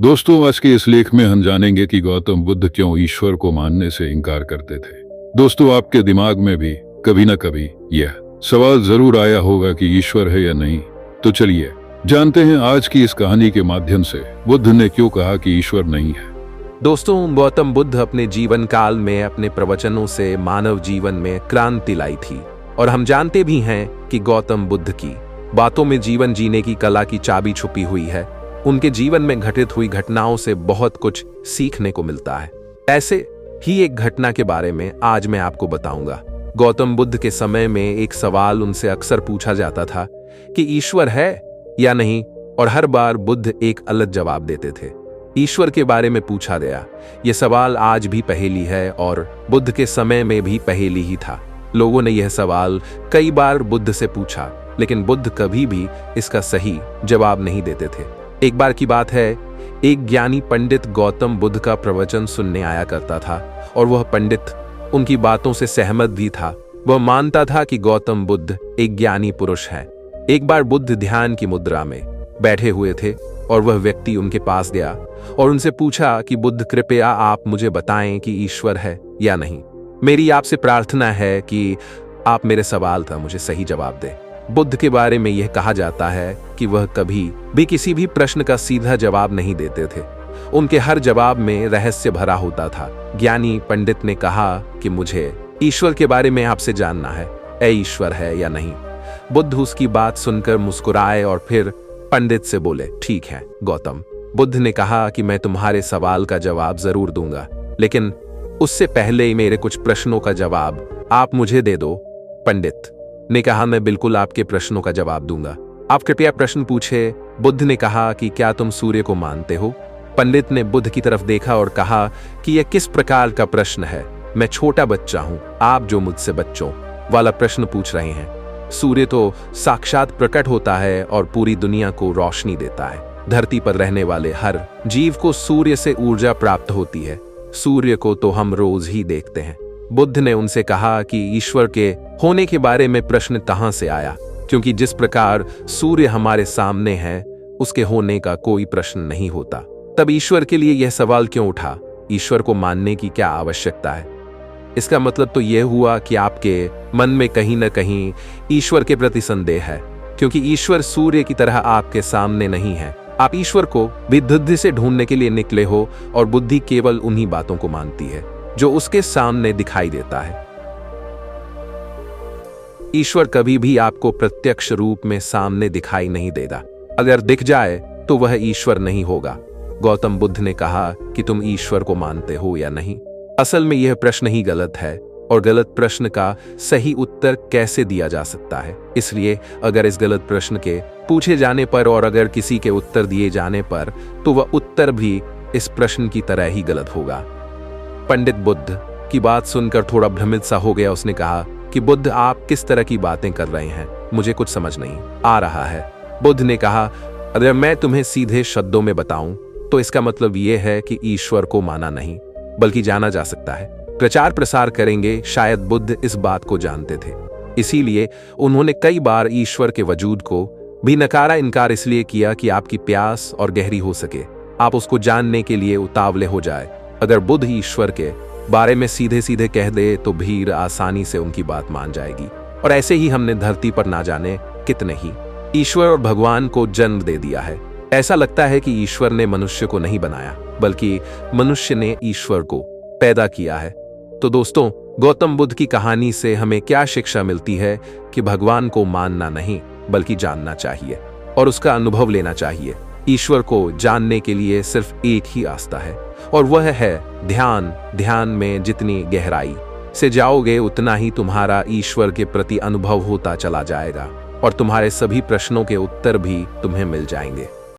दोस्तों, आज के इस लेख में हम जानेंगे कि गौतम बुद्ध क्यों ईश्वर को मानने से इनकार करते थे। दोस्तों, आपके दिमाग में भी कभी न कभी यह सवाल जरूर आया होगा कि ईश्वर है या नहीं। तो चलिए जानते हैं आज की इस कहानी के माध्यम से बुद्ध ने क्यों कहा कि ईश्वर नहीं है। दोस्तों, गौतम बुद्ध अपने जीवन काल में अपने प्रवचनों से मानव जीवन में क्रांति लाई थी और हम जानते भी हैं कि गौतम बुद्ध की बातों में जीवन जीने की कला की चाबी छुपी हुई है। उनके जीवन में घटित हुई घटनाओं से बहुत कुछ सीखने को मिलता है। ऐसे ही एक घटना के बारे में आज मैं आपको बताऊंगा। गौतम बुद्ध के समय में एक सवाल उनसे अक्सर पूछा जाता था कि ईश्वर है या नहीं, और हर बार बुद्ध एक अलग जवाब देते थे। ईश्वर के बारे में पूछा गया यह सवाल आज भी पहेली है और बुद्ध के समय में भी पहेली ही था। लोगों ने यह सवाल कई बार बुद्ध से पूछा, लेकिन बुद्ध कभी भी इसका सही जवाब नहीं देते थे। एक बार की बात है, एक ज्ञानी पंडित गौतम बुद्ध का प्रवचन सुनने आया करता था और वह पंडित उनकी बातों से सहमत भी था। वह मानता था कि गौतम बुद्ध एक ज्ञानी पुरुष है। एक बार बुद्ध ध्यान की मुद्रा में बैठे हुए थे और वह व्यक्ति उनके पास गया और उनसे पूछा कि बुद्ध, कृपया आप मुझे बताएं कि ईश्वर है या नहीं। मेरी आपसे प्रार्थना है कि आप मेरे सवाल का मुझे सही जवाब दें। बुद्ध के बारे में यह कहा जाता है कि वह कभी भी किसी भी प्रश्न का सीधा जवाब नहीं देते थे। उनके हर जवाब में रहस्य भरा होता था। ज्ञानी पंडित ने कहा कि मुझे ईश्वर के बारे में आपसे जानना है, ऐ ईश्वर है या नहीं। बुद्ध उसकी बात सुनकर मुस्कुराए और फिर पंडित से बोले, ठीक है गौतम। बुद्ध ने कहा कि मैं तुम्हारे सवाल का जवाब जरूर दूंगा, लेकिन उससे पहले ही मेरे कुछ प्रश्नों का जवाब आप मुझे दे दो। पंडित ने कहा, मैं बिल्कुल आपके प्रश्नों का जवाब दूंगा, आप कृपया प्रश्न पूछे। बुद्ध ने कहा कि क्या तुम सूर्य को मानते हो? पंडित ने बुद्ध की तरफ देखा और कहा कि यह किस प्रकार का प्रश्न है? मैं छोटा बच्चा हूं, आप जो मुझसे बच्चों वाला प्रश्न पूछ रहे हैं। सूर्य तो साक्षात प्रकट होता है और पूरी दुनिया को रोशनी देता है। धरती पर रहने वाले हर जीव को सूर्य से ऊर्जा प्राप्त होती है। सूर्य को तो हम रोज ही देखते हैं। बुद्ध ने उनसे कहा कि ईश्वर के होने के बारे में प्रश्न कहां से आया, क्योंकि जिस प्रकार सूर्य हमारे सामने है उसके होने का कोई प्रश्न नहीं होता। तब ईश्वर के लिए यह सवाल क्यों उठा, ईश्वर को मानने की क्या आवश्यकता है? इसका मतलब तो यह हुआ कि आपके मन में कहीं न कहीं ईश्वर के प्रति संदेह है, क्योंकि ईश्वर सूर्य की तरह आपके सामने नहीं है। आप ईश्वर को बुद्धि से ढूंढने के लिए निकले हो और बुद्धि केवल उन्हीं बातों को मानती है जो उसके सामने दिखाई देता है। ईश्वर कभी भी आपको प्रत्यक्ष रूप में सामने दिखाई नहीं देगा। अगर दिख जाए तो वह ईश्वर नहीं होगा। गौतम बुद्ध ने कहा कि तुम ईश्वर को मानते हो या नहीं। असल में यह प्रश्न ही गलत है और गलत प्रश्न का सही उत्तर कैसे दिया जा सकता है। इसलिए अगर इस गलत प्रश्न के पूछे जाने पर और अगर किसी के उत्तर दिए जाने पर, तो वह उत्तर भी इस प्रश्न की तरह ही गलत होगा। पंडित बुद्ध की बात सुनकर थोड़ा भ्रमित सा हो गया। उसने कहा कि बुद्ध, आप किस तरह की बातें कर रहे हैं, मुझे कुछ समझ नहीं आ रहा है। बुद्ध ने कहा, अगर मैं तुम्हें सीधे शब्दों में बताऊं तो इसका मतलब यह है कि ईश्वर को माना नहीं बल्कि जाना जा सकता है। प्रचार प्रसार करेंगे, शायद बुद्ध इस बात को जानते थे, इसीलिए उन्होंने कई बार ईश्वर के वजूद को भी नकारा। इनकार इसलिए किया कि आपकी प्यास और गहरी हो सके, आप उसको जानने के लिए उतावले हो जाए। अगर बुद्ध ईश्वर के बारे में सीधे सीधे कह दे तो भीड़ आसानी से उनकी बात मान जाएगी। और ऐसे ही हमने धरती पर ना जाने कितने ही ईश्वर और भगवान को जन्म दे दिया है। ऐसा लगता है कि ईश्वर ने मनुष्य को नहीं बनाया, बल्कि मनुष्य ने ईश्वर को पैदा किया है। तो दोस्तों, गौतम बुद्ध की कहानी से हमें क्या शिक्षा मिलती है कि भगवान को मानना नहीं बल्कि जानना चाहिए और उसका अनुभव लेना चाहिए। ईश्वर को जानने के लिए सिर्फ एक ही रास्ता है और वह है ध्यान। ध्यान में जितनी गहराई से जाओगे उतना ही तुम्हारा ईश्वर के प्रति अनुभव होता चला जाएगा और तुम्हारे सभी प्रश्नों के उत्तर भी तुम्हें मिल जाएंगे।